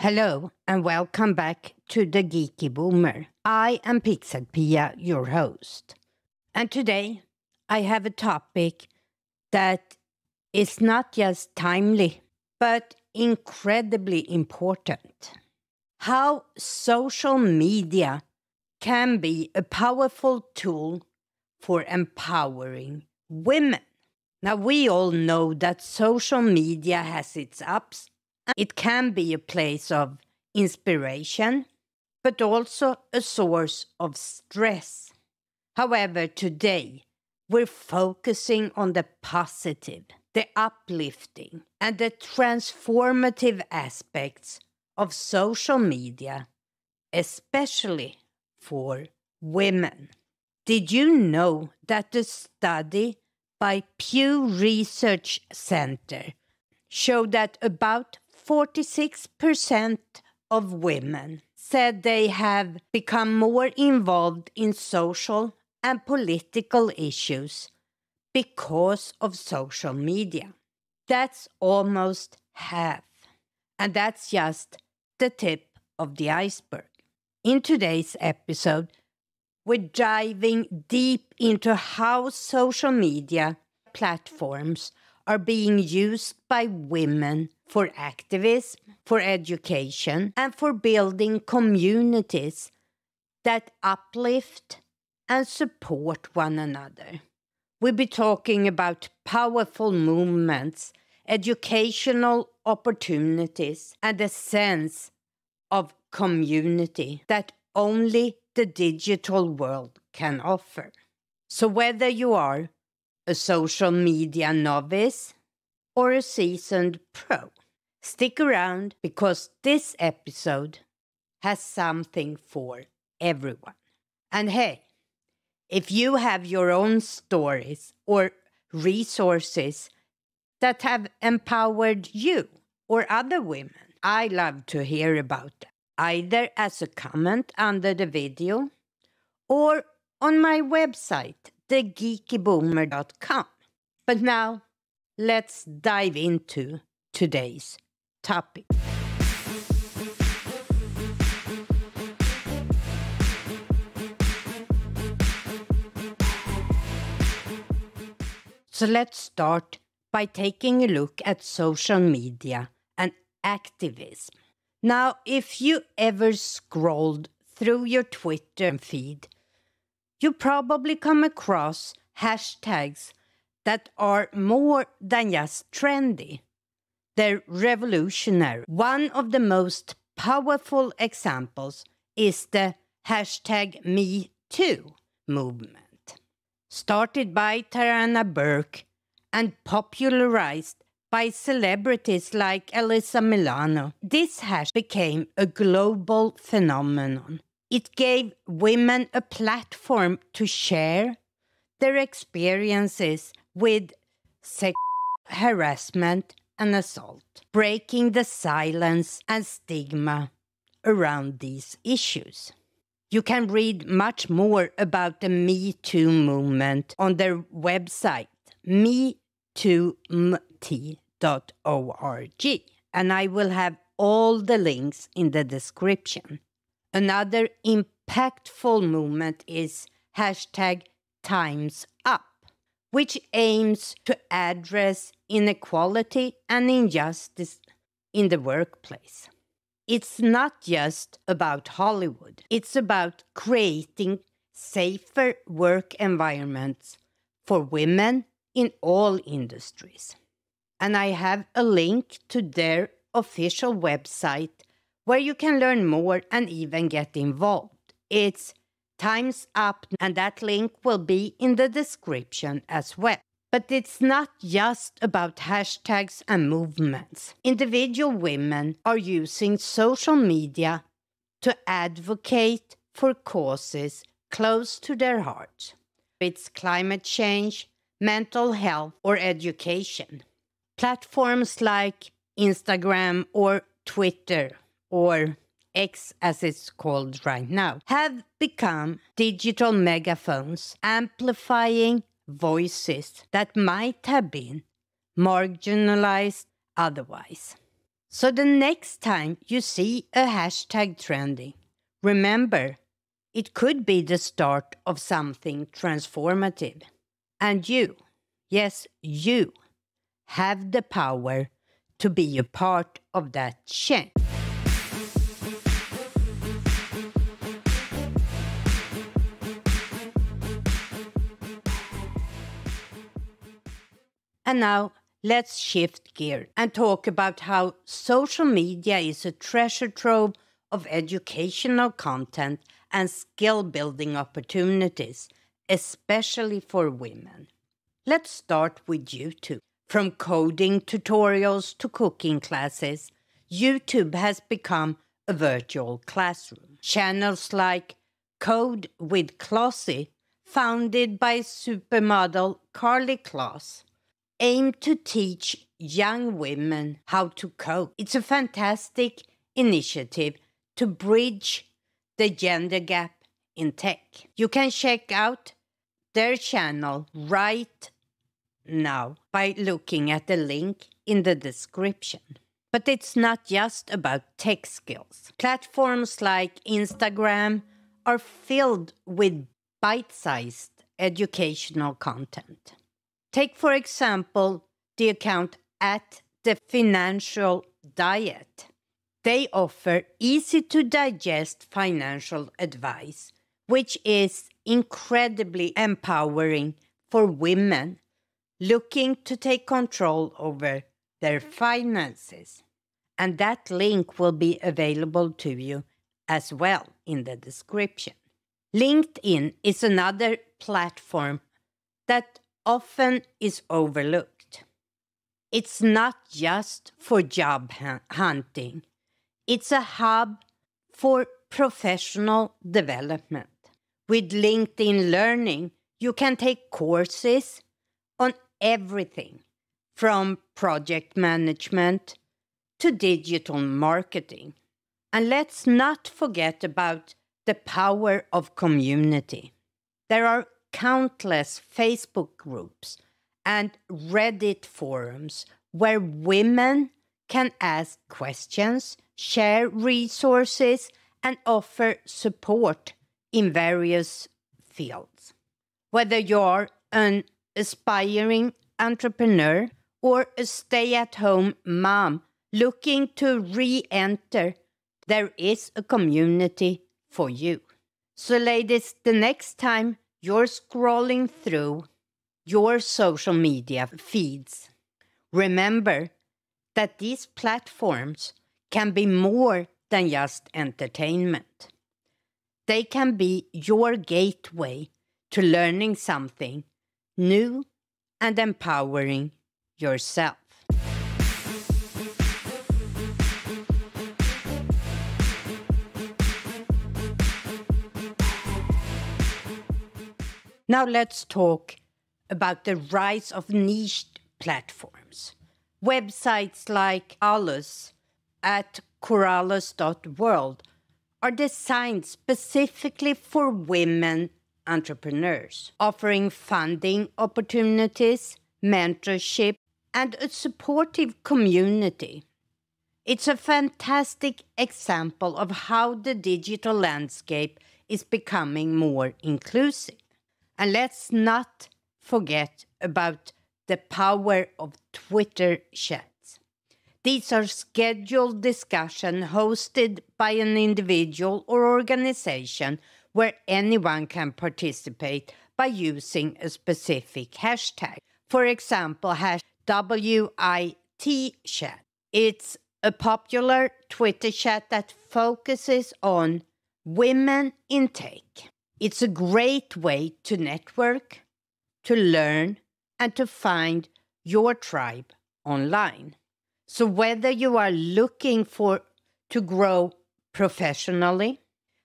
Hello and welcome back to the Geeky Boomer. I am PixelPia, your host. And today I have a topic that is not just timely, but incredibly important. How social media can be a powerful tool for empowering women. Now, we all know that social media has its ups. It can be a place of inspiration, but also a source of stress. However, today, we're focusing on the positive, the uplifting, and the transformative aspects of social media, especially for women. Did you know that the study by Pew Research Center showed that about 46% of women said they have become more involved in social and political issues because of social media? That's almost half. And that's just the tip of the iceberg. In today's episode, we're diving deep into how social media platforms are being used by women for activism, for education, and for building communities that uplift and support one another. We'll be talking about powerful movements, educational opportunities, and a sense of community that only the digital world can offer. So whether you are a social media novice or a seasoned pro, stick around because this episode has something for everyone. And hey, if you have your own stories or resources that have empowered you or other women, I love to hear about them, either as a comment under the video or on my website, thegeekyboomer.com. But now, let's dive into today's topic. So let's start by taking a look at social media and activism. Now, if you ever scrolled through your Twitter feed, you probably come across hashtags that are more than just trendy. They're revolutionary. One of the most powerful examples is the hashtag #MeToo movement. Started by Tarana Burke and popularized by celebrities like Alyssa Milano, this hashtag became a global phenomenon. It gave women a platform to share their experiences with sexual harassment and assault, breaking the silence and stigma around these issues. You can read much more about the Me Too movement on their website, metoomt.org, and I will have all the links in the description. Another impactful movement is hashtag Time's Up, which aims to address inequality and injustice in the workplace. It's not just about Hollywood. It's about creating safer work environments for women in all industries. And I have a link to their official website where you can learn more and even get involved. It's Time's Up, and that link will be in the description as well. But it's not just about hashtags and movements. Individual women are using social media to advocate for causes close to their hearts. It's climate change, mental health, or education. Platforms like Instagram or Twitter, or X as it's called right now, have become digital megaphones amplifying voices that might have been marginalized otherwise. So the next time you see a hashtag trending, remember, it could be the start of something transformative. And you, yes, you, have the power to be a part of that change. And now let's shift gears and talk about how social media is a treasure trove of educational content and skill-building opportunities, especially for women. Let's start with YouTube. From coding tutorials to cooking classes, YouTube has become a virtual classroom. Channels like Code with Klossy, founded by supermodel Carly Kloss, aim to teach young women how to code. It's a fantastic initiative to bridge the gender gap in tech. You can check out their channel right now by looking at the link in the description. But it's not just about tech skills. Platforms like Instagram are filled with bite-sized educational content. Take, for example, the account at The Financial Diet. They offer easy-to-digest financial advice, which is incredibly empowering for women looking to take control over their finances. And that link will be available to you as well in the description. LinkedIn is another platform that often is overlooked. It's not just for job hunting. It's a hub for professional development. With LinkedIn Learning, you can take courses on everything from project management to digital marketing. And let's not forget about the power of community. There are countless Facebook groups and Reddit forums where women can ask questions, share resources, and offer support in various fields. Whether you're an aspiring entrepreneur or a stay-at-home mom looking to re-enter, there is a community for you. So ladies, the next time you're scrolling through your social media feeds, remember that these platforms can be more than just entertainment. They can be your gateway to learning something new and empowering yourself. Now let's talk about the rise of niche platforms. Websites like Corallus at corallus.world are designed specifically for women entrepreneurs, offering funding opportunities, mentorship, and a supportive community. It's a fantastic example of how the digital landscape is becoming more inclusive. And let's not forget about the power of Twitter chats. These are scheduled discussions hosted by an individual or organization where anyone can participate by using a specific hashtag. For example, #WITchat. It's a popular Twitter chat that focuses on women in tech. It's a great way to network, to learn, and to find your tribe online. So whether you are looking to grow professionally,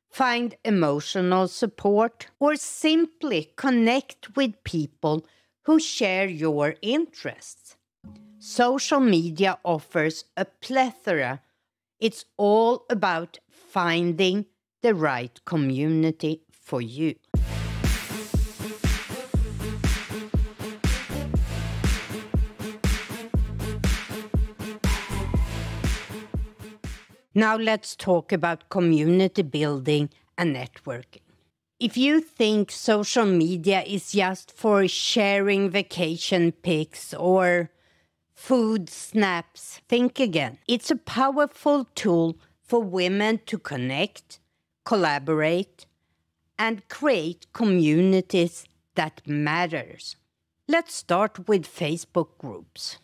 find emotional support, or simply connect with people who share your interests, social media offers a plethora. It's all about finding the right community for you. Now let's talk about community building and networking. If you think social media is just for sharing vacation pics or food snaps, think again. It's a powerful tool for women to connect, collaborate, and create communities that matters. Let's start with Facebook groups.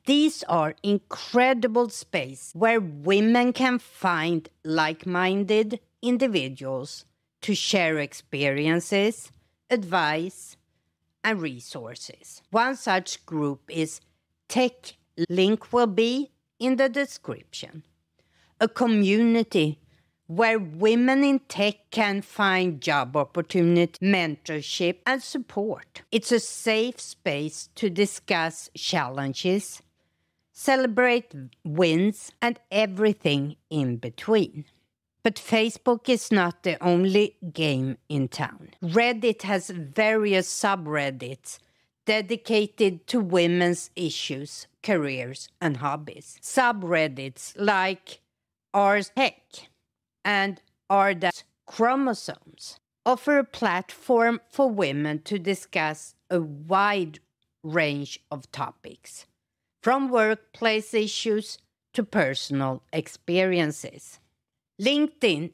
These are incredible spaces where women can find like-minded individuals to share experiences, advice, and resources. One such group is Tech. Link will be in the description. A community where women in tech can find job opportunity, mentorship, and support. It's a safe space to discuss challenges, celebrate wins, and everything in between. But Facebook is not the only game in town. Reddit has various subreddits dedicated to women's issues, careers, and hobbies. Subreddits like Ars Tech and Are That Chromosomes offer a platform for women to discuss a wide range of topics, from workplace issues to personal experiences. LinkedIn,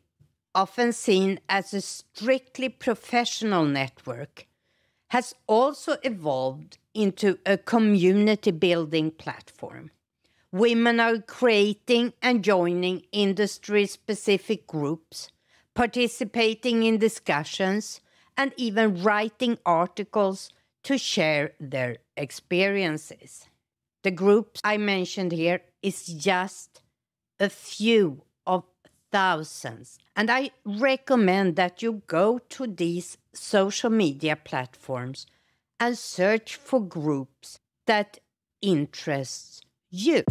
often seen as a strictly professional network, has also evolved into a community-building platform. Women are creating and joining industry-specific groups, participating in discussions, and even writing articles to share their experiences. The groups I mentioned here is just a few of thousands, and I recommend that you go to these social media platforms and search for groups that interests you.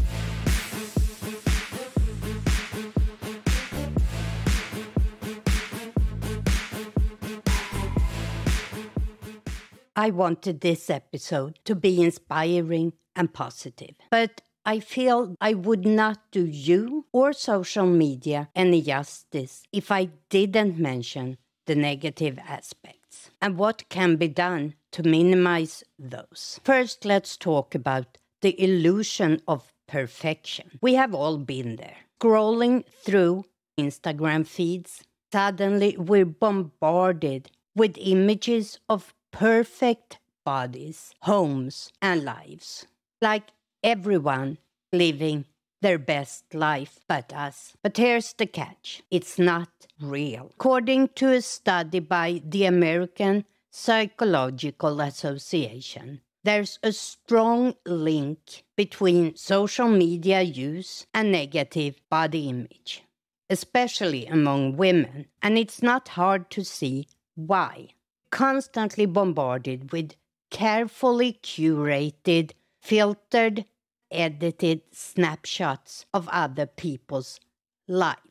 I wanted this episode to be inspiring and positive, but I feel I would not do you or social media any justice if I didn't mention the negative aspects and what can be done to minimize those. First, let's talk about the illusion of perfection. We have all been there. Scrolling through Instagram feeds, suddenly we're bombarded with images of perfect bodies, homes, and lives. Like everyone living their best life but us. But here's the catch. It's not real. According to a study by the American Psychological Association, there's a strong link between social media use and negative body image, especially among women. And it's not hard to see why. Constantly bombarded with carefully curated, filtered, edited snapshots of other people's lives.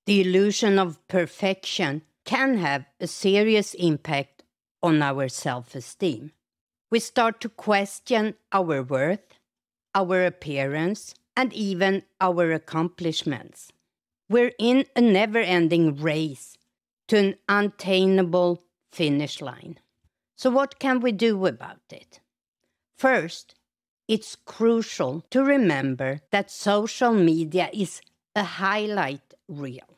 The illusion of perfection can have a serious impact on our self-esteem. We start to question our worth, our appearance, and even our accomplishments. We're in a never-ending race to an unattainable finish line. So what can we do about it? First, it's crucial to remember that social media is a highlight reel.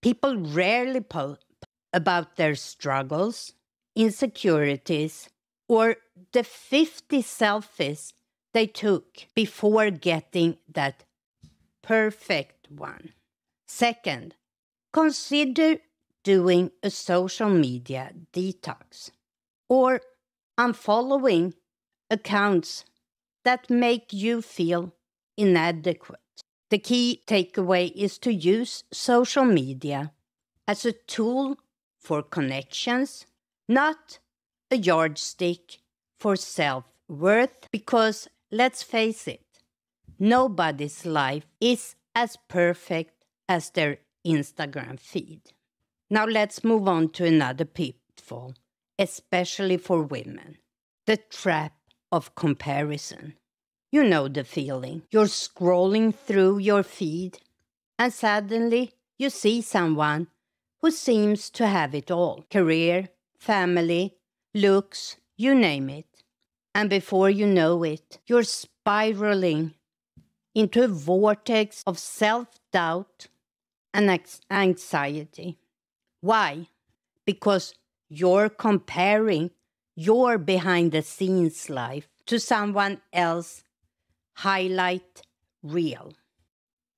People rarely post about their struggles, insecurities, or the 50 selfies they took before getting that perfect one. Second, consider doing a social media detox or unfollowing accounts that make you feel inadequate. The key takeaway is to use social media as a tool for connections, not a yardstick for self-worth, because let's face it, nobody's life is as perfect as their Instagram feed. Now let's move on to another pitfall, especially for women. The trap of comparison. You know the feeling. You're scrolling through your feed And suddenly you see someone who seems to have it all: career, family, looks, you name it. And before you know it, you're spiraling into a vortex of self-doubt and anxiety. Why? Because you're comparing your behind-the-scenes life to someone else's highlight reel.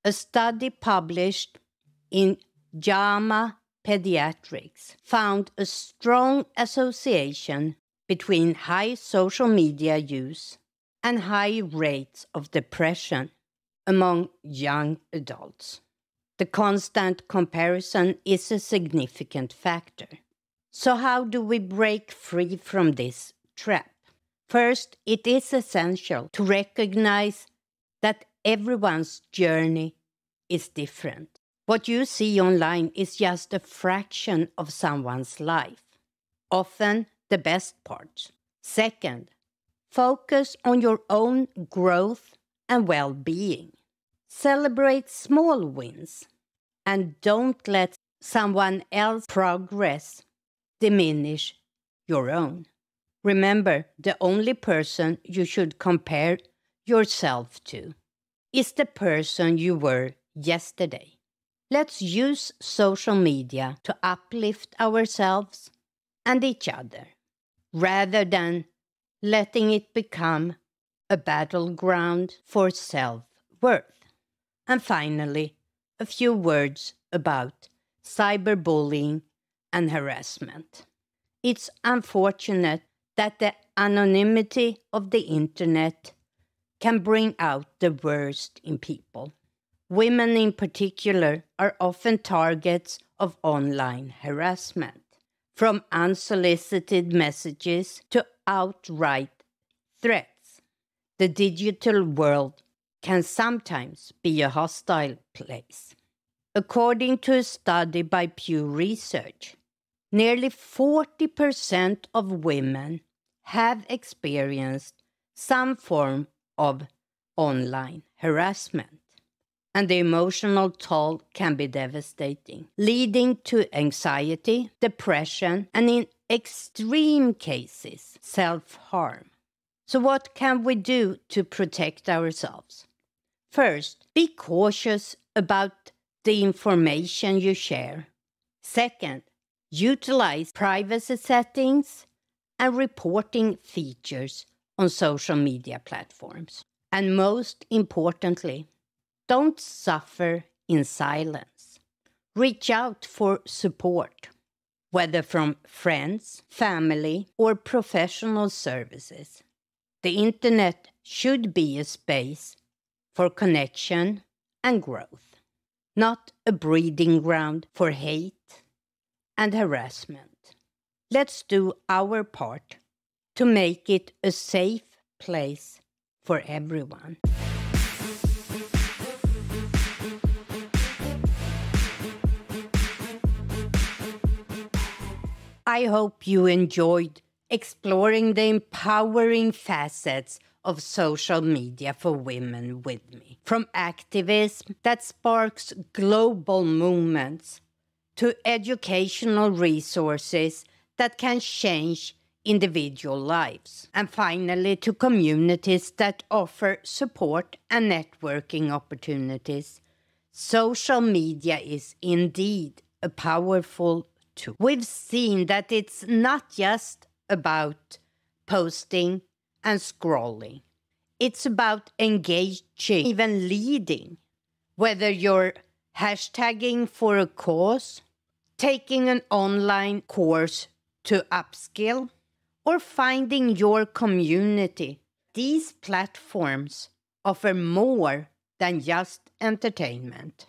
A study published in JAMA Pediatrics found a strong association between high social media use and high rates of depression among young adults. The constant comparison is a significant factor. So how do we break free from this trap? First, it is essential to recognize that everyone's journey is different. What you see online is just a fraction of someone's life, often the best parts. Second, focus on your own growth and well-being. Celebrate small wins and don't let someone else's progress diminish your own. Remember, the only person you should compare yourself to is the person you were yesterday. Let's use social media to uplift ourselves and each other, rather than letting it become a battleground for self-worth. And finally, a few words about cyberbullying and harassment. It's unfortunate that the anonymity of the internet can bring out the worst in people. Women in particular are often targets of online harassment, from unsolicited messages to outright threats. The digital world can sometimes be a hostile place. According to a study by Pew Research, nearly 40% of women have experienced some form of online harassment, and the emotional toll can be devastating, leading to anxiety, depression, and in extreme cases, self-harm. So what can we do to protect ourselves? First, be cautious about the information you share. Second, utilize privacy settings and reporting features on social media platforms. And most importantly, don't suffer in silence. Reach out for support, whether from friends, family, or professional services. The internet should be a space for connection and growth, not a breeding ground for hate and harassment. Let's do our part to make it a safe place for everyone. I hope you enjoyed exploring the empowering facets of social media for women with me. From activism that sparks global movements to educational resources that can change individual lives. And finally, to communities that offer support and networking opportunities. Social media is indeed a powerful tool. We've seen that it's not just about posting and scrolling. It's about engaging, even leading. Whether you're hashtagging for a cause, taking an online course to upskill, or finding your community, these platforms offer more than just entertainment.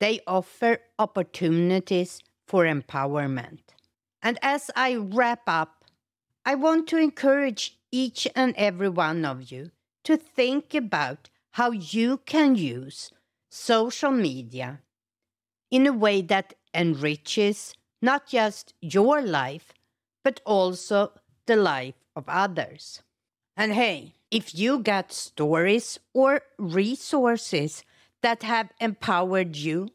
They offer opportunities for empowerment. And as I wrap up, I want to encourage each and every one of you to think about how you can use social media in a way that enriches not just your life, but also the life of others. And hey, if you got stories or resources that have empowered you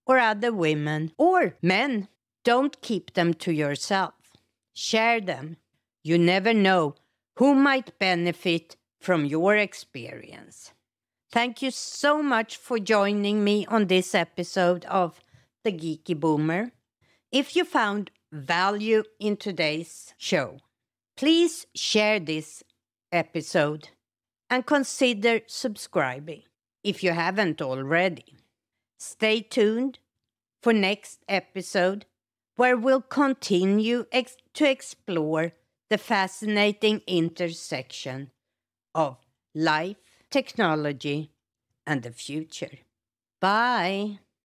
or other women or men. Don't keep them to yourself. Share them. You never know who might benefit from your experience. Thank you so much for joining me on this episode of The Geeky Boomer. If you found value in today's show, please share this episode and consider subscribing if you haven't already. Stay tuned for next episode where we'll continue to explore the fascinating intersection of life, technology, and the future. Bye.